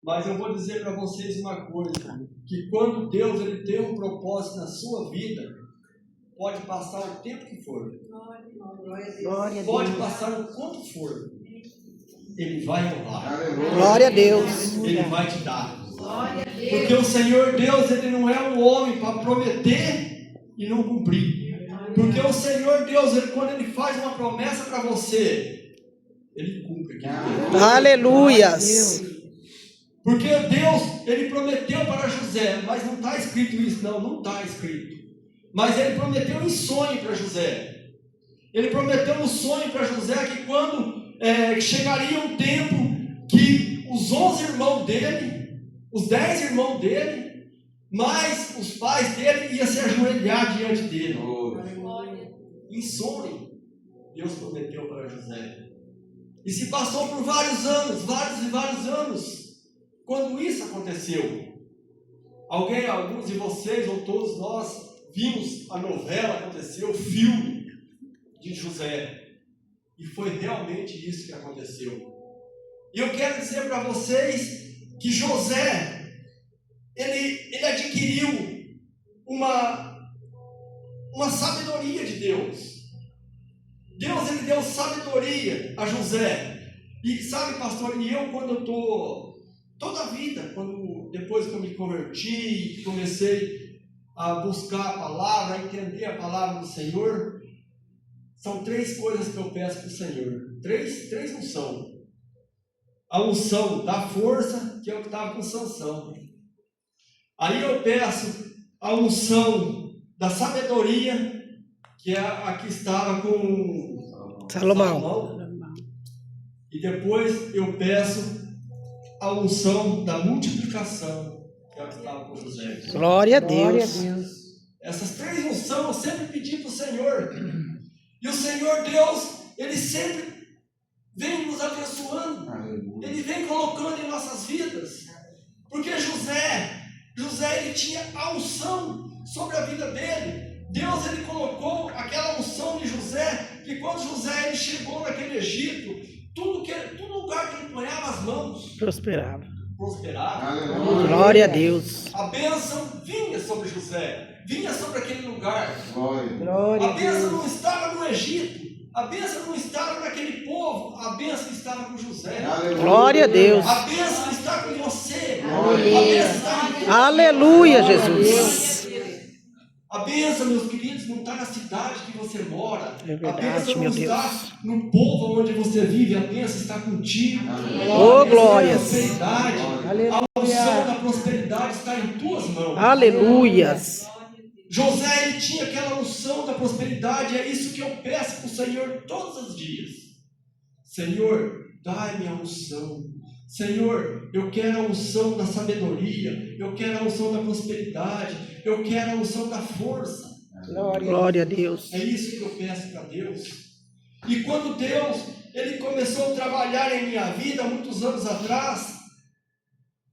Mas eu vou dizer para vocês uma coisa, que quando Deus ele tem um propósito na sua vida, pode passar o tempo que for. Pode passar o quanto for. Ele vai honrar. Glória a Deus. Ele vai te dar. Porque o Senhor Deus, ele não é um homem para prometer e não cumprir. Porque o Senhor Deus, ele, quando ele faz uma promessa para você, ele cumpre. Aleluias. Porque Deus, ele prometeu para José, mas não está escrito isso, não está escrito. Mas ele prometeu em sonho para José. Ele prometeu no sonho para José que quando chegaria um tempo que os 11 irmãos dele, os 10 irmãos dele, mais os pais dele iam se ajoelhar diante dele. Em sonho, Deus prometeu para José. E se passou por vários anos, vários anos, quando isso aconteceu. Alguns de vocês, ou todos nós, vimos a novela acontecer, o filme de José. E foi realmente isso que aconteceu. E eu quero dizer para vocês que José, ele adquiriu uma sabedoria de Deus. Deus, ele deu sabedoria a José. E sabe, pastor, e eu quando eu estou, toda a vida, depois que eu me converti, comecei a buscar a palavra, a entender a palavra do Senhor, são 3 coisas que eu peço para o Senhor. Três unção. A unção da força, que é o que estava com Sansão. Aí eu peço a unção da sabedoria, que é a que estava com Salomão. E depois eu peço a unção da multiplicação, que é a que estava com José. Glória a Deus. Essas 3 unções eu sempre pedi para o Senhor. E o Senhor Deus, ele sempre vem nos abençoando. Ele vem colocando em nossas vidas. Porque José ele tinha a unção sobre a vida dele. Deus, ele colocou aquela unção de José, que quando José ele chegou naquele Egito, todo lugar que ele ponhava as mãos prosperava. Glória a Deus. A bênção vinha sobre José, vinha sobre aquele lugar. Glória a bênção não estava no Egito, a bênção não estava naquele povo, a bênção estava com José. Glória a Deus. A bênção está com você. Aleluia, Jesus. A bênção, meus queridos, não está na cidade que você mora. É verdade, a bênção meu não Deus. está no povo onde você vive. A bênção está contigo. Oh, glórias. A unção da prosperidade está em tuas mãos. Aleluias. José, ele tinha aquela unção da prosperidade. É isso que eu peço para o Senhor todos os dias. Senhor, dai-me a unção. Senhor, eu quero a unção da sabedoria, eu quero a unção da prosperidade, eu quero a unção da força. Glória a Deus. É isso que eu peço para Deus. E quando Deus, ele começou a trabalhar em minha vida, muitos anos atrás,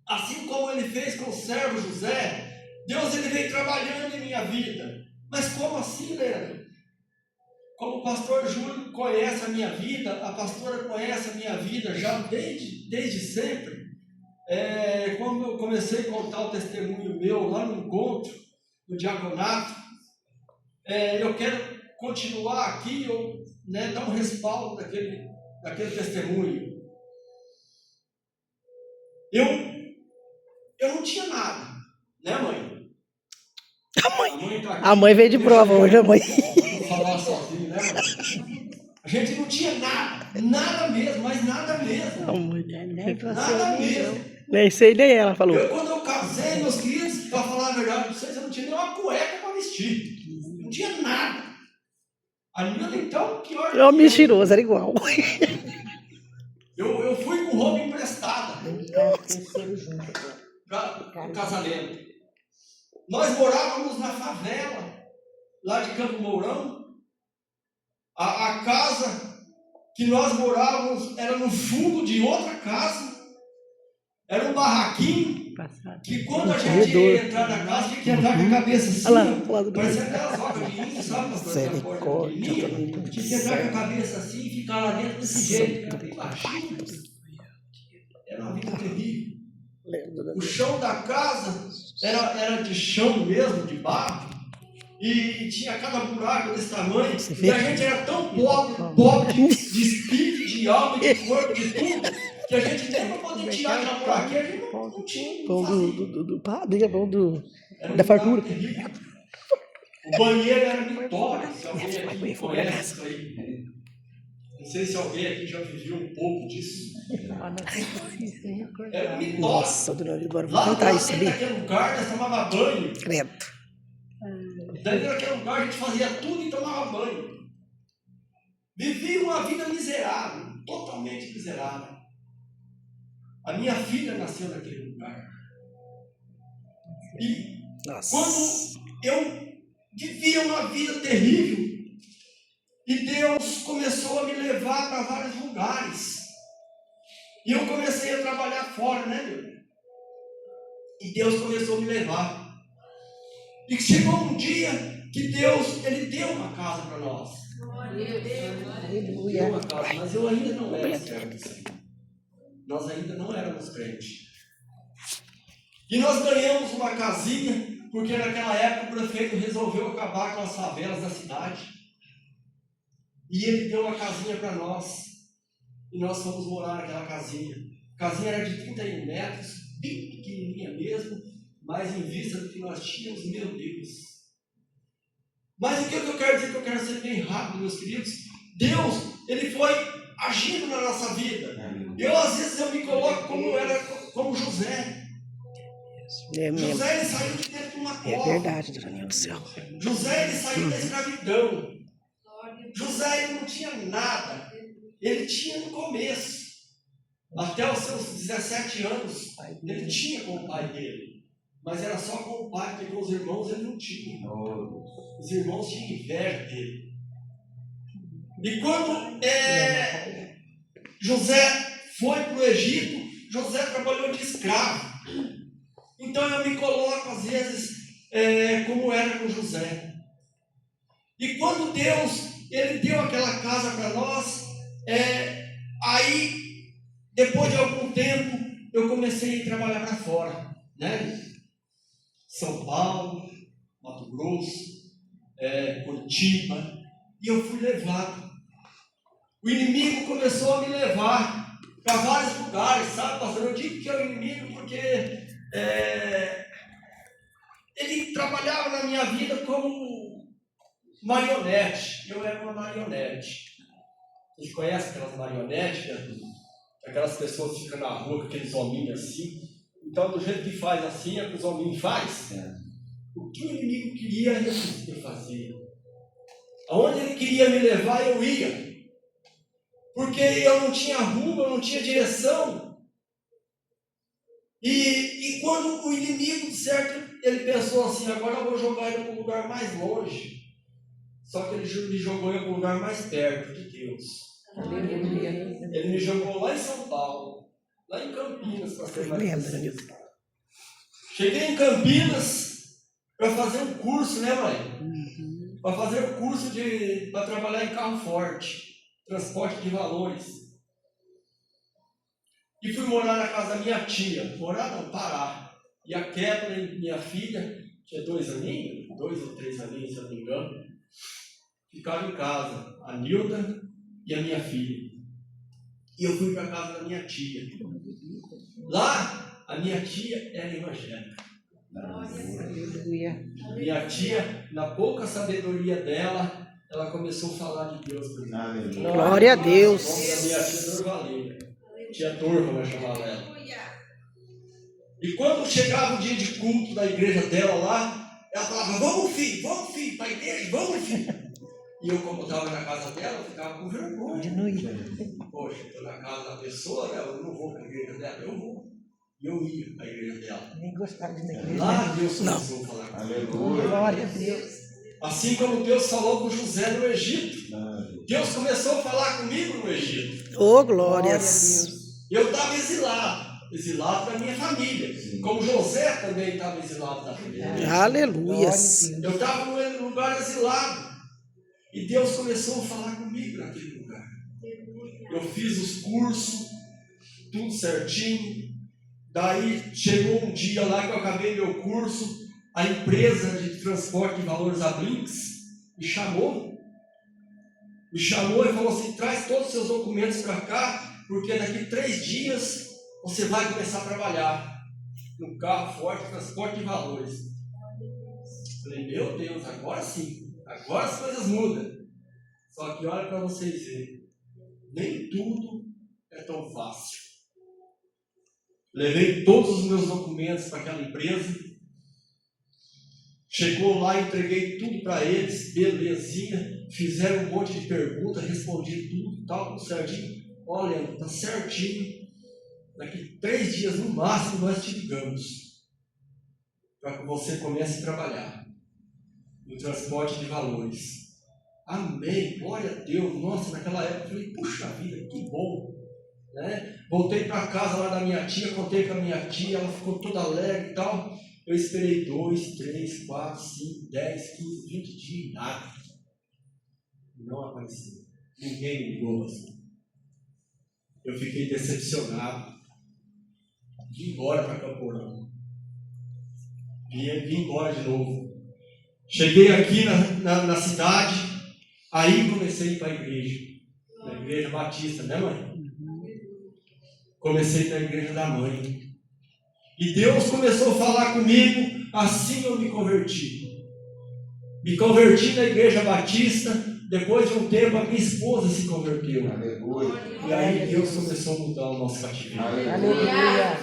assim como ele fez com o servo José, Deus, ele vem trabalhando em minha vida. Mas como assim, Leandro? Como o pastor Júlio conhece a minha vida, a pastora conhece a minha vida já desde sempre. Quando eu comecei a contar o testemunho meu lá no encontro, no diaconato, eu quero continuar aqui, dar um respaldo daquele testemunho. Eu não tinha nada, né, mãe? A mãe veio de prova hoje, a mãe. Falar sozinho, né, mãe? A gente não tinha nada mesmo, mas nada mesmo. Nada mesmo. Nem sei, nem ela falou. Quando eu casei, meus queridos, para falar a verdade para vocês, eu não tinha nem uma cueca para vestir. Não tinha nada. A Nilda, então, pior. É um mentiroso, era igual. Eu fui com roupa emprestada para o casamento. Nós morávamos na favela, lá de Campo Mourão. A casa que nós morávamos era no fundo de outra casa. Era um barraquinho que quando a gente ia entrar na casa, tinha que entrar com a cabeça assim, parecia aquelas rocas de índio, sabe? Tinha que entrar com a cabeça assim e ficar lá dentro desse jeito, bem baixinho. Era uma vida terrível. O chão da casa era de chão mesmo, de barro, e tinha cada buraco desse tamanho, e a gente era tão pobre de espírito, de alma, de corpo, de tudo, que a gente nem para poder tirar aquela buraquinha, a gente não tinha. Pão do padre, pão Era da um fartura. lugar terrível. O banheiro era Vitória, se alguém aqui conhece isso aí. Não sei se alguém aqui já viveu um pouco disso. Era Vitória. Nossa, dona Libório, vou Lá cantar isso dentro ali. daquele lugar, nós tomava banho. Credo. Dentro daquele lugar, a gente fazia tudo e tomava banho. Vivia uma vida miserável, totalmente miserável. A minha filha nasceu naquele lugar. E Nossa. quando eu vivia uma vida terrível, e Deus começou a me levar para vários lugares. E eu comecei a trabalhar fora, né, meu? E Deus começou a me levar. E chegou um dia que Deus, Ele deu uma casa para nós. Deu uma casa, mas eu ainda não era servo. Nós ainda não éramos crentes. E nós ganhamos uma casinha, porque naquela época o prefeito resolveu acabar com as favelas da cidade. E ele deu uma casinha para nós. E nós fomos morar naquela casinha. A casinha era de 31 metros, bem pequenininha mesmo, mas em vista do que nós tínhamos, meu Deus. Mas o que eu quero dizer, que eu quero ser bem rápido, meus queridos? Deus, Ele foi agindo na nossa vida. Às vezes, eu me coloco como José. José, ele saiu de dentro de uma cova. É verdade, dona Nilda do céu. José, ele saiu da escravidão. José, ele não tinha nada. Ele tinha no começo. Até os seus 17 anos, ele tinha com o pai dele. Mas era só com o pai, porque com os irmãos ele não tinha. Os irmãos tinham inveja dele. E quando José foi para o Egito, José trabalhou de escravo. Então eu me coloco às vezes como era com José. E quando Deus, Ele deu aquela casa para nós, aí depois de algum tempo eu comecei a trabalhar para fora, né? São Paulo, Mato Grosso, Curitiba, e eu fui levado. O inimigo começou a me levar para vários lugares, sabe, pastor? Eu digo que é o inimigo porque ele trabalhava na minha vida como marionete. Eu era uma marionete. Vocês conhecem aquelas marionetes? Aquelas pessoas que ficam na rua com aqueles hominhos assim. Então, do jeito que faz assim, é que os hominhos fazem. O que o inimigo queria, eu fazia. Aonde ele queria me levar, eu ia. Porque eu não tinha rumo, eu não tinha direção. E quando o inimigo, certo, ele pensou assim, agora eu vou jogar ele para um lugar mais longe. Só que ele me jogou em um lugar mais perto de Deus. Ele me jogou lá em São Paulo, lá em Campinas, para ser mais preciso. Cheguei em Campinas para fazer um curso, né, mãe? Para fazer um curso para trabalhar em carro forte, transporte de valores. E fui morar na casa da minha tia. Morar não, parar. E a Kathleen, minha filha, tinha 2 aninhos, 2 ou 3 aninhos, se eu não me engano, ficaram em casa, a Nilda e a minha filha. E eu fui para a casa da minha tia. Lá, a minha tia era evangélica. Minha tia, na pouca sabedoria dela, ela começou a falar de Deus para mim. Glória a Deus. O nome da minha tia Dorvalinha. Tia Dorva, vai chamar ela. E quando chegava o dia de culto da igreja dela lá, ela falava, vamos filho, para a igreja, vamos filho. E eu, como estava na casa dela, eu ficava com vergonha. Poxa, estou na casa da pessoa, né? Eu não vou para a igreja dela, eu vou. E eu ia para a igreja dela. Nem gostava de ir na igreja. Lá Deus começou a falar comigo. Glória a Deus. Assim como Deus falou com José no Egito. Deus começou a falar comigo no Egito. Oh, glórias. Eu estava exilado da minha família. Como José também estava exilado da família. Aleluias. Eu estava num lugar exilado. E Deus começou a falar comigo naquele lugar. Eu fiz os cursos, tudo certinho. Daí chegou um dia lá que eu acabei meu curso, a empresa de transporte de valores, a Blinks, me chamou e falou assim: traz todos os seus documentos para cá, porque daqui 3 dias você vai começar a trabalhar no carro forte, transporte de valores. Falei, meu Deus, agora sim, agora as coisas mudam. Só que olha para vocês verem, nem tudo é tão fácil. Levei todos os meus documentos para aquela empresa, chegou lá, entreguei tudo para eles, belezinha, fizeram um monte de perguntas, respondi tudo, tal, tudo certinho. Olha, está certinho, daqui 3 dias no máximo nós te ligamos, para que você comece a trabalhar no transporte de valores. Amém, glória a Deus. Nossa, naquela época eu falei, puxa vida, que bom, né? Voltei para casa lá da minha tia, contei com a minha tia, ela ficou toda alegre e tal. Eu esperei 2, 3, 4, 5, 10, 15, 20 dias e nada. Não apareceu. Ninguém me ligou assim. Eu fiquei decepcionado. Vim embora para Camporão. Vim embora de novo. Cheguei aqui na cidade, aí comecei a ir para a igreja. Na igreja batista, né, mãe? Comecei na igreja da mãe. E Deus começou a falar comigo, assim eu me converti. Me converti na igreja batista, depois de um tempo a minha esposa se converteu. Aleluia. E aí Deus começou a mudar o nosso cativeiro. Aleluia.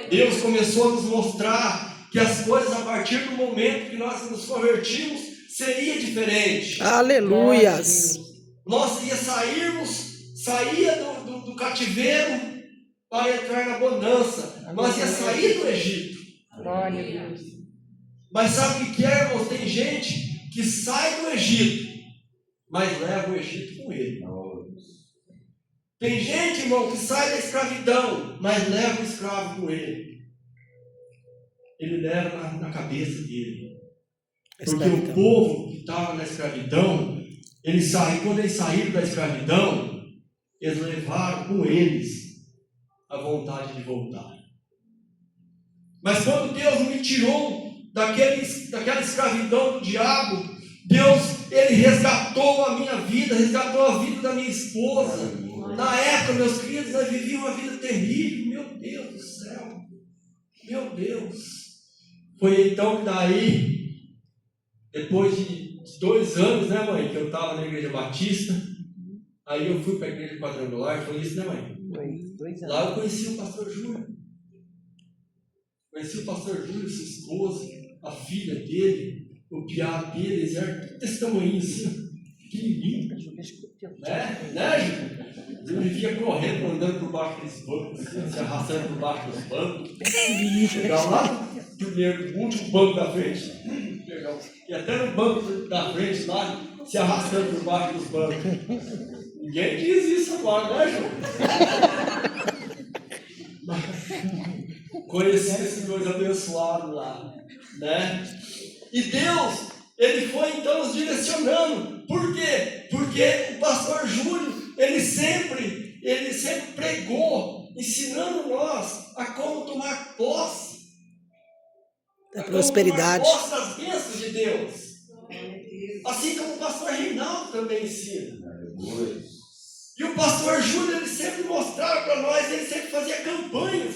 Deus começou a nos mostrar que as coisas, a partir do momento que nós nos convertimos, seria diferente. Aleluias. Nós saía do cativeiro para entrar na bonança. Nós ia sair do Egito. Glória a Deus. Mas sabe o que é, irmãos? Tem gente que sai do Egito, mas leva o Egito com ele. Tem gente, irmão, que sai da escravidão, mas leva o escravo com ele. Ele leva na cabeça dele. Porque o povo que estava na escravidão, quando eles saíram da escravidão, eles levaram com eles a vontade de voltar. Mas quando Deus me tirou daquela escravidão do diabo, Deus, Ele resgatou a minha vida, resgatou a vida da minha esposa. Na época, meus queridos, nós vivíamos uma vida terrível. Meu Deus do céu. Meu Deus. Foi então que daí, depois de 2 anos, né, mãe, que eu estava na igreja batista, aí eu fui para a igreja quadrangular. Foi isso, né, mãe? Foi 2 anos. Lá eu conheci o pastor Júlio. Conheci o pastor Júlio, sua esposa, a filha dele, o piá dele, eles eram desse tamanho assim, pequenininho. Né, Júlio? Eu vivia correndo, andando por baixo daqueles bancos, assim, se arrastando por baixo dos bancos. Chegava lá, primeiro, o último banco da frente. E até no banco da frente lá, se arrastando por baixo dos bancos. Ninguém diz isso agora, né, Júlio? Conheci esses 2 abençoados lá, né? E Deus, Ele foi então nos direcionando. Por quê? Porque o pastor Júlio, ele sempre pregou, ensinando nós a como tomar posse Da prosperidade. Como tomar posse das bênçãos de Deus. Assim como o pastor Reinaldo também ensina. E o pastor Júlio, ele sempre mostrava para nós, ele sempre fazia campanhas,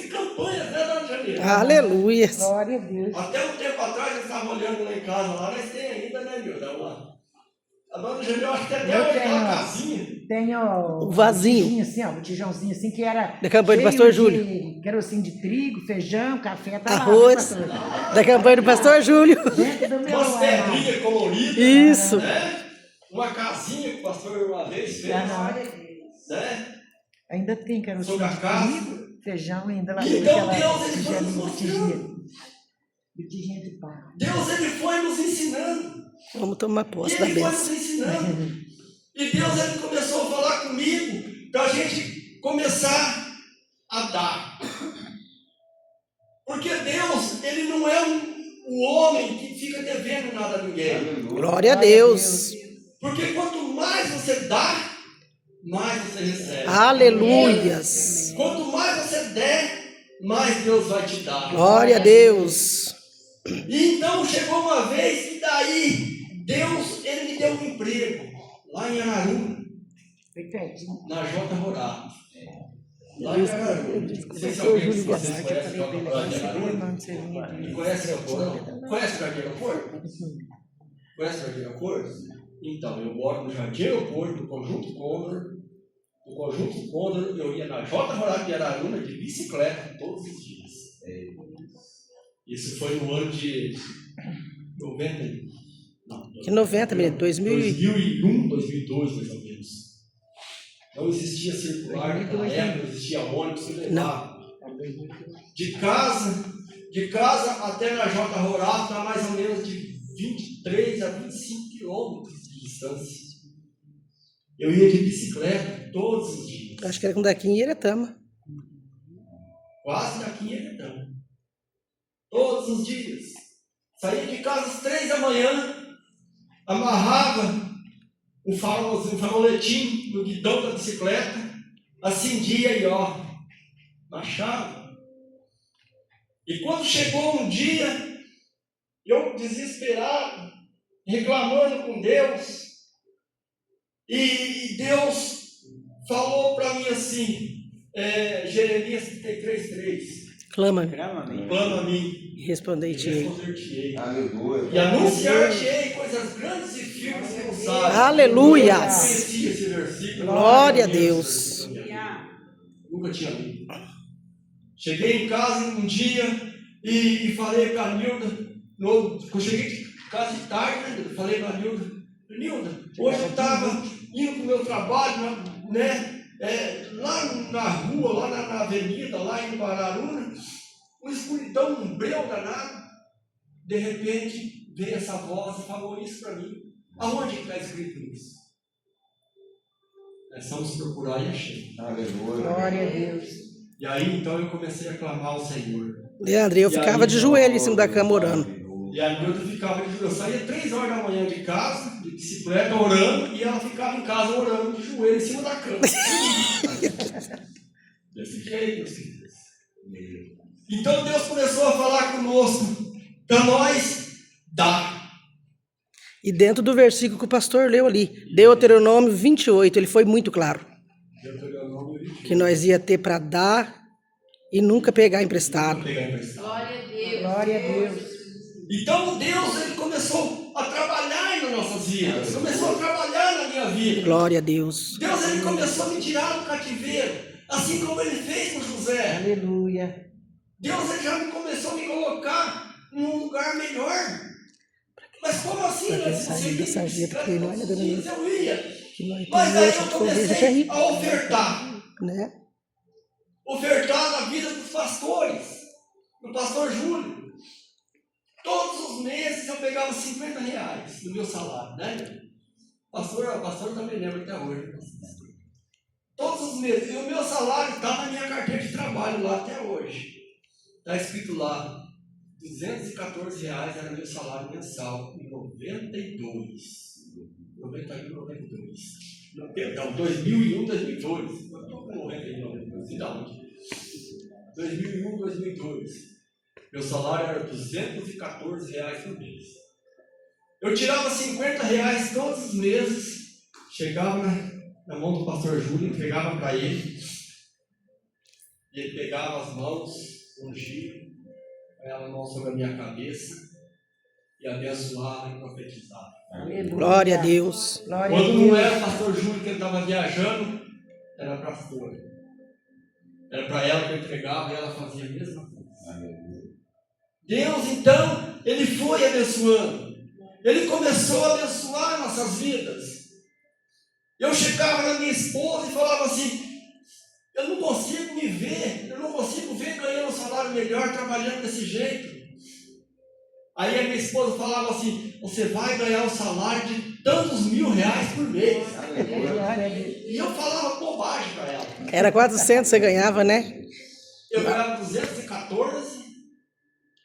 né, Dona Janeiro? Aleluia. Glória a Deus. Até um tempo atrás, eu estava olhando lá em casa, lá nós tem ainda, né, Mildão, lá. A Dona Janeiro, eu acho que até hoje aquela casinha. Tem O vasinho. Assim, ó, o tijãozinho assim, que era Da campanha do cheio pastor de Júlio. carocinho de trigo, feijão, café, tá Arroz. lá. Pastor. Da campanha do pastor Júlio. Dentro do meu Umas armário. pedrinhas coloridas. Isso. Né? Uma casinha que o pastor uma vez fez. Né? Ainda tem carocinho Sobre a de casa. trigo, feijão ainda lá. Então, aquela Deus, ele foi nos mostrando. Botijinha de pau. Deus, ele foi nos ensinando. Vamos tomar E posse da ele foi nos bênção. ensinando. E Deus, ele começou a falar comigo para a gente começar a dar. Porque Deus, ele não é um homem que fica devendo nada a ninguém. Glória a Deus. Porque quanto mais você dá, mais você recebe. Aleluias. Quanto mais você der, mais Deus vai te dar. Glória a Deus. E então chegou uma vez que daí Deus, ele me deu um emprego lá em Araruna, Foi pertinho. na J. Rorato. Lá em Araruna. Não sei se Pastor alguém de Júlio vocês Gaspar, conhece a J. Rorato de Araruna. Onde você vinha E de... conhece o aeroporto? Conhece o Jardim Aeroporto? Conhece o Jardim Aeroporto? Então, eu moro no Jardim Aeroporto, no Conjunto Condor. No Conjunto Condor, eu ia na J. Rorato de Araruna de bicicleta todos os dias. Isso foi no ano de 90. Não, Que 90, menino? 2001, 2002, mais ou menos. Não existia circular naquela 2002, época, não existia ônibus que levava. De casa até na J. Rorato dá mais ou menos de 23 a 25 quilômetros de distância. Eu ia de bicicleta todos os dias. Acho que era com daqui em Iretama. Quase daqui em Eretão. Todos os dias. Saía de casa às 3 da manhã, amarrava o faroletinho no guidão da bicicleta, acendia e ó, marchava. E quando chegou um dia, eu desesperado, reclamando com Deus, e Deus falou para mim assim, Jeremias 33:3, Clama clama a mim, e respondei-te. responder-te-ei, Aleluia. e anunciar-te-ei coisas grandes e firmes que não sabes. Aleluias. Eu não conhecia esse versículo. Glória a Deus. Nunca tinha lido. Cheguei em casa um dia e falei para a Nilda, eu cheguei de casa de tarde, né? Falei para a Nilda, hoje eu estava indo para o meu trabalho, né? Lá na rua, lá na avenida, lá em Araruna, uma escuridão, um breu danado. De repente veio essa voz e falou isso para mim. Aonde está escrito isso? Nós vamos procurar e achei. Aleluia. Glória a Deus. E aí então eu comecei a clamar ao Senhor. Leandro, eu ficava de joelho em cima da cama orando. E a Nilda ficava, eu saía 3 horas da manhã de casa, de bicicleta, orando, e ela ficava em casa orando de joelho em cima da cama. Desse jeito, meus queridos. Então Deus começou a falar conosco, para nós dar. E dentro do versículo que o pastor leu ali, Deuteronômio 28, ele foi muito claro. Que nós ia ter para dar e nunca pegar emprestado. Glória a Deus. Glória a Deus. Então Deus, ele começou a trabalhar nas nossas vidas, começou a trabalhar na minha vida. Glória a Deus. Deus, ele começou a me tirar do cativeiro, assim como ele fez com José. Aleluia. Deus, ele já começou a me colocar num lugar melhor. Mas como assim? Pra Né? quem Se sair você dessa ia vida, porque não é todos dando os dias, muito. eu ia. Que nós Mas temos aí hoje eu de convívio já comecei rico, a ofertar. né? Ofertar na vida dos pastores, do pastor Júlio. Todos os meses eu pegava R$50 do meu salário, né? O pastor também lembra até hoje. Todos os meses. E o meu salário está na minha carteira de trabalho lá até hoje. Está escrito lá, R$214 era meu salário mensal em 92. 91, 92. Não, perdão, 2001, 2002. Eu estou com 91, 92. E da onde? 2001, 2002. Meu salário era R$214 por mês. Eu tirava R$50 todos os meses, chegava na mão do pastor Júlio, entregava para ele, e ele pegava as mãos, ungia, pegava a mão sobre a minha cabeça, e abençoava e profetizava. Aleluia. Glória a Deus. Glória a Quando não Deus. era o pastor Júlio que ele estava viajando, era para a Flor. Era para ela que eu entregava e ela fazia a mesma coisa. Deus, então, ele foi abençoando. Ele começou a abençoar nossas vidas. Eu chegava na minha esposa e falava assim, eu não consigo me ver, eu não consigo ver ganhando um salário melhor, trabalhando desse jeito. Aí a minha esposa falava assim, você vai ganhar um salário de tantos R$1.000 por mês. Glória a Deus. E eu falava bobagem para ela. Era 400 você ganhava, né? Eu ganhava 214,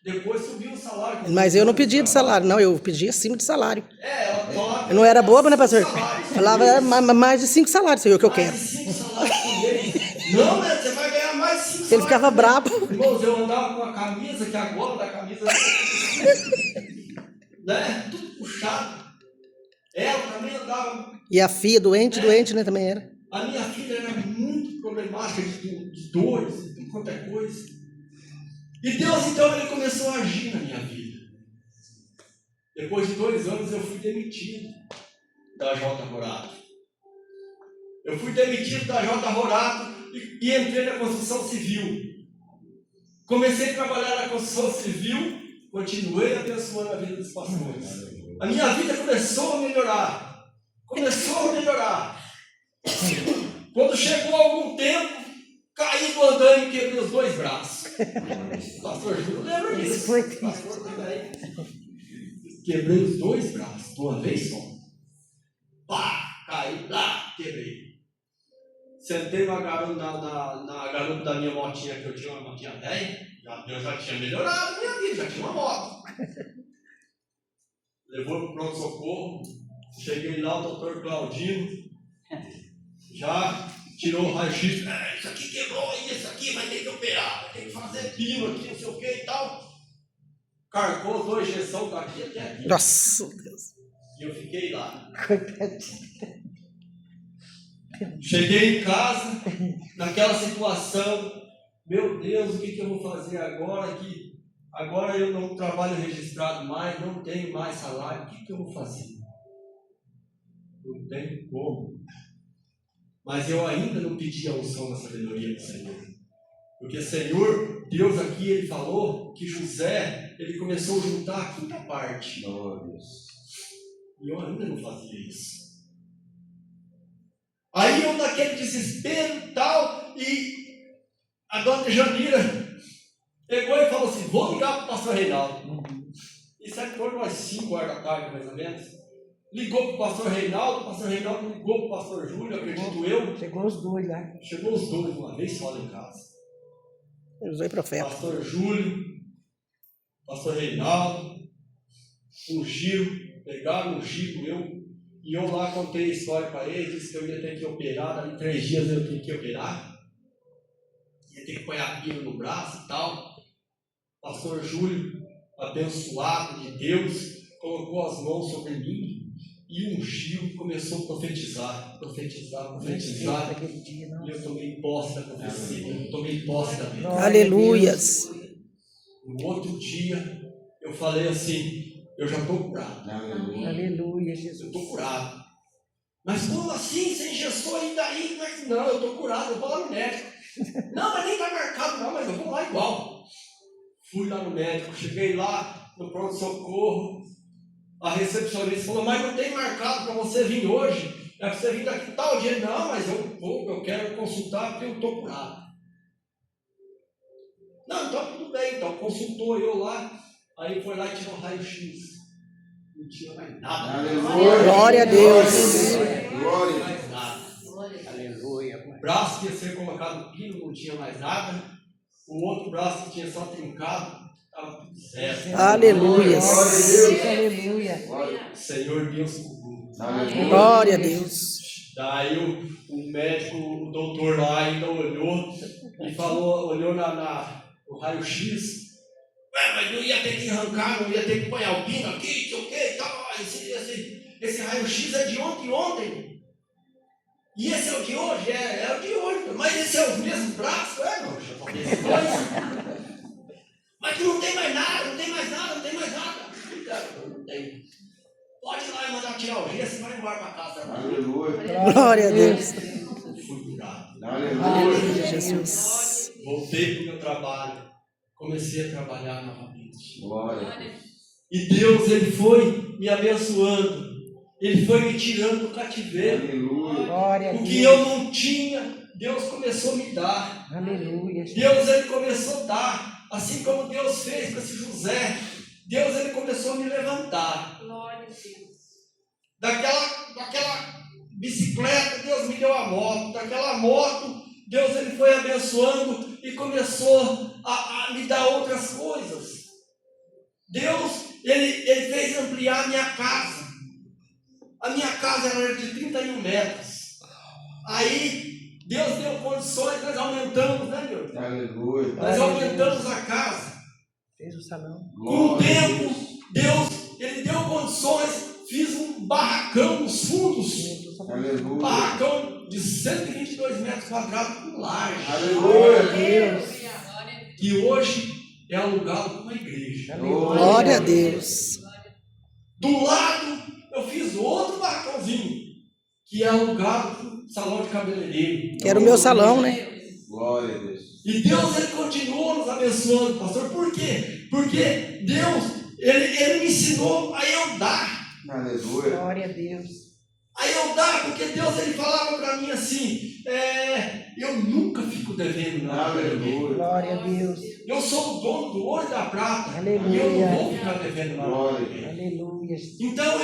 depois subiu o salário. Mas eu não pedia de salário, não. Eu pedia acima de salário. Ela falava. Eu não era boba, né, pastor? Salários por Falava mês. mais de 5 salários, isso aí é o que eu Mais quero. de 5 salários por mês. Não, né? Você vai ganhar mais de 5 Ele ficava brabo. Irmãos, eu andava com a camisa, que a gola da camisa né? Tudo puxado. Ela também andava. E a filha doente, né, também era. A minha filha era muito problemática de dores, de tudo quanto é coisa. E Deus, então, ele começou a agir na minha vida. Depois de 2 anos, eu fui demitido da J. Rorato. Eu fui demitido da J. Rorato e entrei na construção civil. Comecei a trabalhar na construção civil, continuei abençoando a vida dos pastores. A minha vida começou a melhorar. Quando chegou algum tempo, caí do andaime e quebrei os 2 braços. Pastor Júlio lembra disso. Isso foi triste. Pastor também. Quebrei os 2 braços, de uma vez só. Pá, caí lá, quebrei. Sentei na garupa da minha motinha, que eu tinha uma motinha velha. Deus já tinha melhorado a minha vida, já tinha uma moto. Levou para o pronto-socorro. Cheguei lá, o doutor Claudino já tirou o raio-x. Isso aqui quebrou, isso aqui vai ter que operar, vai ter que fazer pino aqui, não sei o que e tal. Carcou as 2 injeções daqui até aqui. Nossa, Deus. E eu fiquei lá. Coitadinho. Cheguei em casa, naquela situação. Meu Deus, o que eu vou fazer agora? Que agora eu não trabalho registrado mais, não tenho mais salário. O que eu vou fazer? Não tem como. Mas eu ainda não pedi a unção da sabedoria do Senhor. Porque Senhor, Deus aqui, ele falou que José, ele começou a juntar a 5ª parte. E eu ainda não fazia isso. Aí eu naquele desespero e tal, e a dona Janira pegou e falou assim, vou ligar para o pastor Reinaldo. Isso aí foi umas 5 horas da tarde, mais ou menos. Ligou para o pastor Reinaldo ligou para o pastor Júlio, acredito eu. Chegou os 2 lá. Chegou os 2 uma vez só lá em casa. Eu usei profeta. Pastor Júlio, pastor Reinaldo, pegaram um giro e eu lá contei a história para eles, disse que eu ia ter que operar, dali 3 dias eu tinha que operar, ia ter que pôr a pino no braço e tal. Pastor Júlio, abençoado de Deus, colocou as mãos sobre mim e ungiu e começou a profetizar. Naquele dia, não. E eu tomei posse da profecia, tomei posse da vida. Aleluias. No outro dia, eu falei assim, eu já estou curado. Aleluia, Jesus. Eu estou curado. Mas como assim? Você ingestou ainda aí? Não, eu estou curado, eu vou lá no médico. Não, mas nem está marcado não, mas eu vou lá igual. Fui lá no médico, cheguei lá no pronto-socorro. A recepcionista falou, mas não tem marcado para você vir hoje. É para você vir daqui tal dia. Não, mas eu quero consultar porque eu estou curado. Não, então tudo bem. Então consultou eu lá. Aí foi lá e tirou um raio-x. Não tinha mais nada. Glória a Deus. Não tinha mais nada. Aleluia. O braço que ia ser colocado no pino, não tinha mais nada. O outro braço que tinha só trincado, estava tudo certo. Aleluias. Aleluia. O Senhor Deus cobriu. Glória a Deus. Daí o médico, o doutor lá ainda olhou e falou, olhou no raio-x. Mas não ia ter que arrancar, não ia ter que pôr o pino aqui, sei o que e tal. Esse raio-x é de ontem. E esse é o de hoje? É o de hoje. Mas esse é os mesmos braços? Não, deixa eu fazer esses 2. Mas que não tem mais nada. Não tem. Pode ir lá e mandar tirar o gesso e vai embora para casa. Aleluia. Glória a Deus. Fui curado. Aleluia, Jesus. Voltei para o meu trabalho. Comecei a trabalhar novamente. Glória. E Deus, ele foi me abençoando. Ele foi me tirando do cativeiro. Aleluia. Glória a O Deus. que eu não tinha, Deus começou a me dar. Aleluia. Deus, ele começou a dar. Assim como Deus fez com esse José. Deus, ele começou a me levantar. Glória a Deus. Daquela bicicleta, Deus me deu a moto. Daquela moto, Deus, ele foi abençoando e começou a me dar outras coisas. Deus, ele fez ampliar a minha casa. A minha casa era de 31 metros. Aí, Deus deu condições, nós aumentamos, né, meu irmão? Aleluia. Nós aumentamos a casa. Fez o salão. Com o tempo, Deus, Ele deu condições, fiz um barracão nos fundos, Fez o salão. um Aleluia. barracão de 122 metros quadrados com laje, Aleluia. Deus. que hoje é alugado por uma igreja. Glória a Deus. Do lado, eu fiz outro barracãozinho, que é alugado por salão de cabeleireiro. Que era o meu salão, né? Glória a Deus. E Deus, Ele continua nos abençoando, pastor. Por quê? Porque Deus, Ele me ensinou a eu dar. Aleluia. Glória a Deus. A eu dar, porque Deus, Ele falava para mim assim, eu nunca fico devendo nada para ninguém. Aleluia. Glória a Deus. Eu sou o dono do ouro e da prata. Aleluia. E eu não vou ficar devendo nada para Glória. ninguém. Aleluia. Então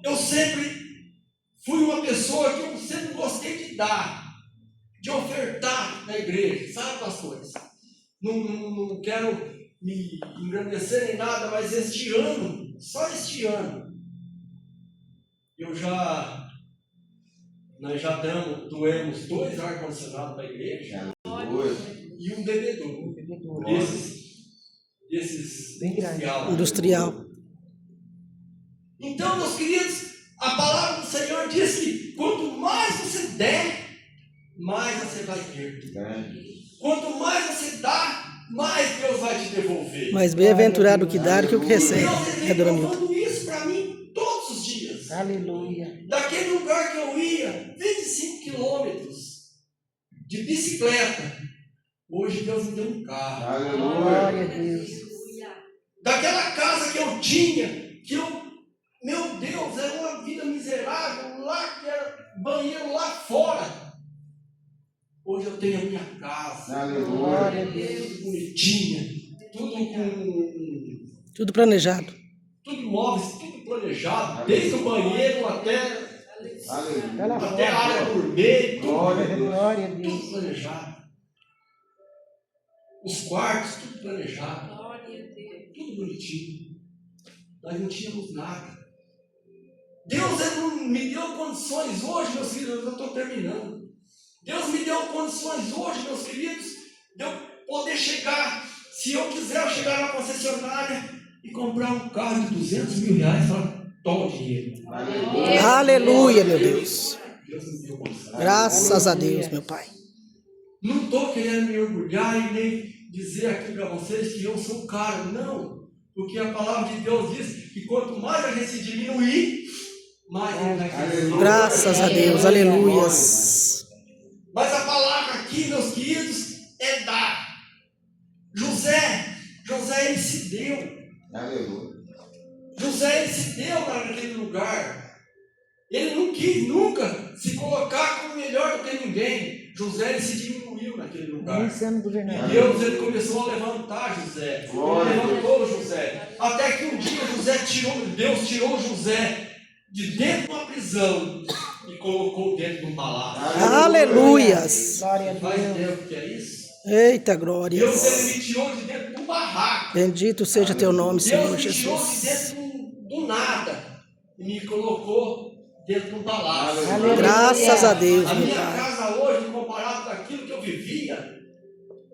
eu sempre fui uma pessoa que eu sempre gostei de dar, de ofertar na igreja, sabe, pastores? Não quero me engrandecer nem nada, mas este ano, só este ano, nós já doemos 2 ar-condicionados para a igreja Aleluia. e um bebedouro, Bebedouro. desses Bem grande. Industrial. Então, meus queridos, a palavra do Senhor diz que quanto mais você der, mais você vai ter. Quanto mais você dá, mais Deus vai te devolver. Mas bem-aventurado o que dá do que o que recebe. Deus, Ele É, vem dona Milton? provando isso para mim todos os dias. Aleluia. Daquele lugar que eu ia, 25 quilômetros de bicicleta, hoje Deus me deu um carro. Aleluia. Glória a Deus. Daquela casa que eu tinha, meu Deus, era uma vida miserável, lá que era banheiro lá fora. Hoje eu tenho a minha casa, Aleluia. Glória a Deus. tudo bonitinha, Tudo planejado. tudo móveis, tudo planejado, desde o banheiro até Aleluia. a área gourmet, Glória a Deus. Glória a tudo Deus. planejado. Os quartos, tudo planejado, tudo bonitinho. Nós não tínhamos nada. Deus Ele não me deu condições hoje, meus filhos, eu estou terminando. Deus me deu condições hoje, meus queridos, de eu poder chegar, se eu quiser, eu chegar na concessionária e comprar um carro de 200 mil reais e falar, toma o dinheiro. Aleluia, meu Deus. Deus me deu condições. Graças a Deus, meu Pai. Não estou querendo me orgulhar e nem dizer aqui para vocês que eu sou caro, não. Porque a palavra de Deus diz que quanto mais a gente diminuir, mais ele vai crescer. Graças a Deus. Aleluias. Mas a palavra aqui, meus queridos, é dar. José ele se deu. Aleluia. José ele se deu naquele lugar. Ele não quis nunca se colocar como melhor do que ninguém. José ele se diminuiu naquele lugar. Nem sendo E governador. Deus ele começou a levantar José. Glória a Ele Deus. levantou José. Até que um dia Deus tirou José de dentro de uma prisão e colocou dentro de um palácio. Aleluias. Glória a Faz Deus. tempo que é isso? Eita, Deus glórias. ele me tirou de dentro de um barraco. Bendito seja teu nome, Deus Senhor me tirou de Jesus. dentro do nada e me colocou dentro de um palácio. Aleluia. Graças a Deus, A meu minha Pai. casa hoje, comparado com aquilo que eu vivia,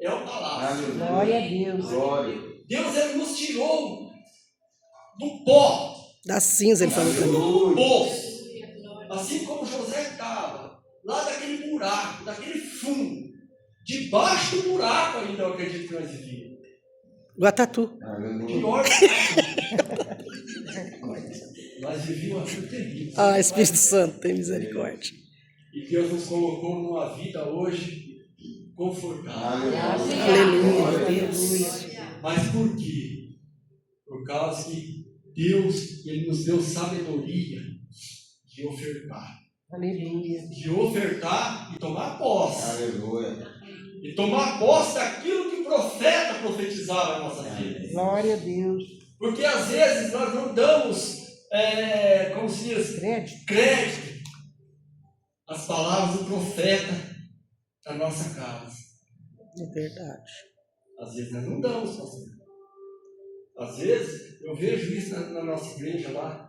é um palácio. Aleluia. Glória a Deus. Glória. Deus ele nos tirou do pó, Da cinza, ele falou para mim. do poço. Assim como José estava, lá daquele buraco, daquele fundo, debaixo do buraco ainda, eu acredito que nós vivíamos. Guatatu. Aleluia. Pior nós vivíamos uma vida terrível. Ah, Espírito Santo, tem misericórdia. E Deus nos colocou numa vida hoje confortável. Aleluia, meu Deus. Mas por quê? Por causa que Deus ele nos deu sabedoria de ofertar. Aleluia. De ofertar e tomar posse. Aleluia. E tomar posse daquilo que o profeta profetizava na nossa vida. Glória a Deus. Porque às vezes nós não damos, como se diz, Crédito. crédito às palavras do profeta na nossa casa. É verdade. Às vezes nós não damos, pastor. Às vezes eu vejo isso na nossa igreja lá,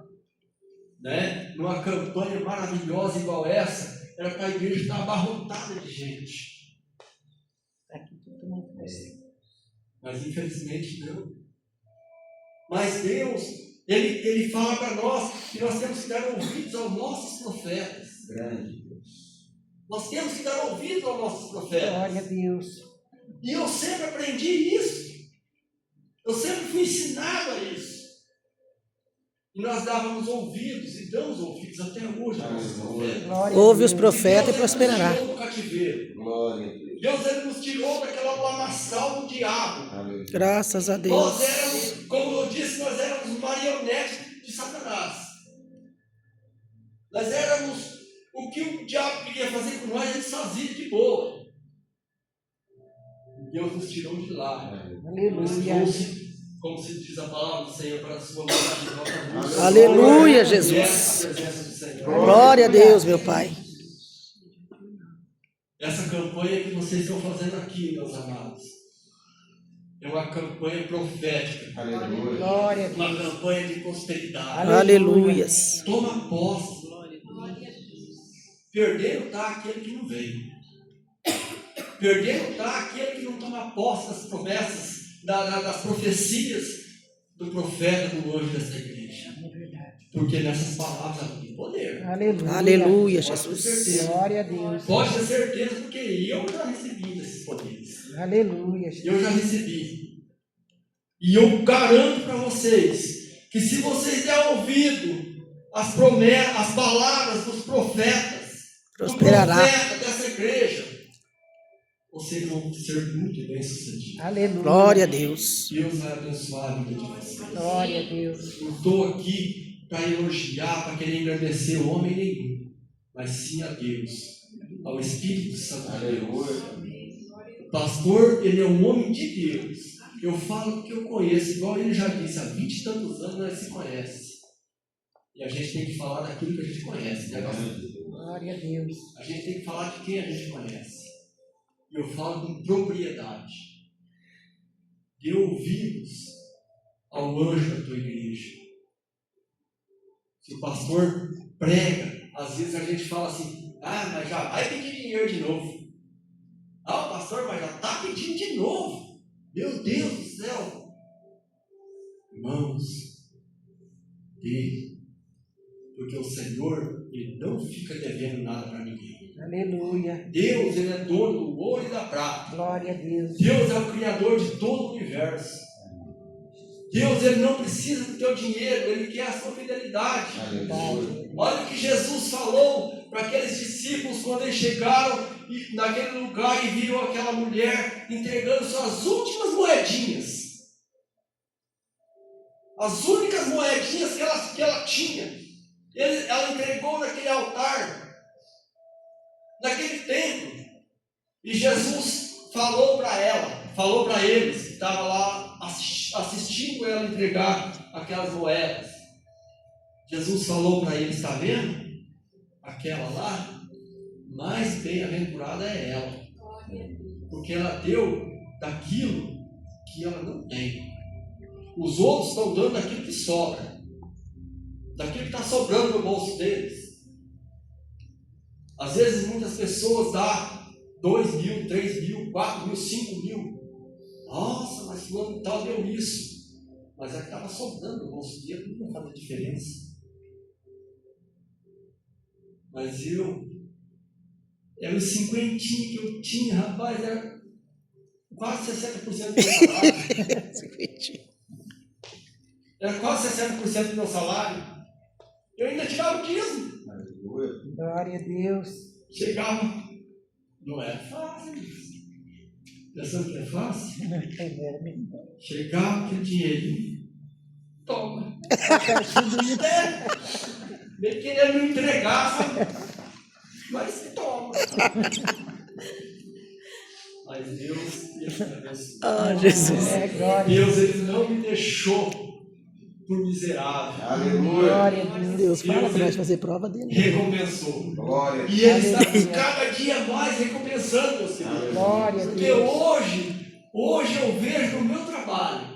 né? Numa campanha maravilhosa igual essa, era para a igreja estar abarrotada de gente. Aqui tudo muito bem. Mas infelizmente não. Mas Deus, Ele fala para nós que nós temos que dar ouvidos aos nossos profetas. Grande Deus. Nós temos que dar ouvidos aos nossos profetas. Glória a Deus. E eu sempre aprendi isso. Eu sempre fui ensinado a isso. E nós dávamos ouvidos e damos ouvidos até hoje aos nossos profetas. Glória Ouve a os Deus. profetas e Deus, prosperará. Ele nos tirou do cativeiro. Glória a Deus. Deus, Ele nos tirou daquela lamaçal do diabo. Aleluia. Graças a Deus. Nós éramos, como eu disse, nós éramos marionetes de Satanás. Nós éramos o que o diabo queria fazer com nós, ele fazia de boa. E Deus nos tirou de lá. Nos Aleluia. trouxe, como se diz a palavra do Senhor, para a sua vontade de volta. Aleluia, Jesus. Essa é a presença do Senhor. Glória a Deus, meu Pai. Essa campanha que vocês estão fazendo aqui, meus amados, é uma campanha profética. Aleluia. Glória a Deus. Uma campanha de prosperidade. Aleluias. Toma posse. Perdendo está aquele que não veio. Perdendo está aquele que não toma posse das promessas, das profecias do profeta, do anjo dessa igreja. É verdade. Porque nessas palavras ela tem poder. Aleluia. Aleluia, Pode ter Jesus. certeza. Glória a Deus. Pode ter certeza, porque eu já recebi desses poderes. Aleluia. Eu já recebi. E eu garanto para vocês que se vocês derem ouvido às promessas, às palavras dos profetas, Prosperará. do profeta dessa igreja, vocês vão ser muito bem-sucedidos. Aleluia. Glória a Deus. Deus vai abençoar a vida de vocês. Glória a Deus. Não estou aqui para elogiar, para querer engrandecer homem nenhum, mas sim a Deus, ao Espírito Santo de Deus. Aleluia. O pastor, ele é um homem de Deus. Eu falo que eu conheço, igual ele já disse, há 20 e tantos anos nós se conhecemos. E a gente tem que falar daquilo que a gente conhece, né, pastor? Glória a Deus. A gente tem que falar de quem a gente conhece. E eu falo com propriedade. Dê ouvidos ao anjo da tua igreja. Se o pastor prega, às vezes a gente fala assim, mas já vai pedir dinheiro de novo. O pastor, mas já está pedindo de novo. Meu Deus do céu. Irmãos, dê. Porque o Senhor, Ele não fica devendo nada para ninguém. Aleluia. Deus, Ele é dono do ouro e da prata. Glória a Deus. Deus é o Criador de todo o universo. Deus, Ele não precisa do teu dinheiro, Ele quer a sua fidelidade. Aleluia. Olha o que Jesus falou para aqueles discípulos quando eles chegaram naquele lugar e viram aquela mulher entregando suas últimas moedinhas. As únicas moedinhas que ela tinha. Ela entregou naquele altar, naquele templo. E Jesus falou para eles que estavam lá assistindo ela entregar aquelas moedas. Jesus falou para eles, está vendo? Aquela lá, mais bem-aventurada é ela. Porque ela deu daquilo que ela não tem. Os outros estão dando daquilo que sobra. Daquilo que está sobrando no bolso deles. Às vezes muitas pessoas dão 2 mil, 3 mil, 4 mil, 5 mil. Nossa, mas fulano tal deu isso. Mas é que estava sobrando no bolso dele, não ia fazer diferença. Mas era os 50 que eu tinha, rapaz, era quase 60% do meu salário. Era quase 60% do meu salário. Eu ainda tirava o dízimo. Aleluia. Glória a Deus. Chegava. Não é fácil isso. Pensando que é fácil? Chegava aquele dinheirinho. Toma. Bem querendo me entregar, sabe? Mas toma. Mas Deus, Ele me abençoou. Jesus. Glória. Deus, Ele não me deixou por miserável. Aleluia. Glória a Deus. Deus, fala para nós fazer prova dele. Recompensou. Glória. E Ele está cada dia mais recompensando, meus queridos. Glória a Porque Deus. hoje eu vejo no meu trabalho.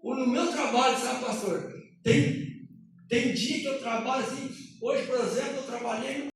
No meu trabalho, sabe, pastor? Tem dia que eu trabalho assim. Hoje, por exemplo, eu trabalhei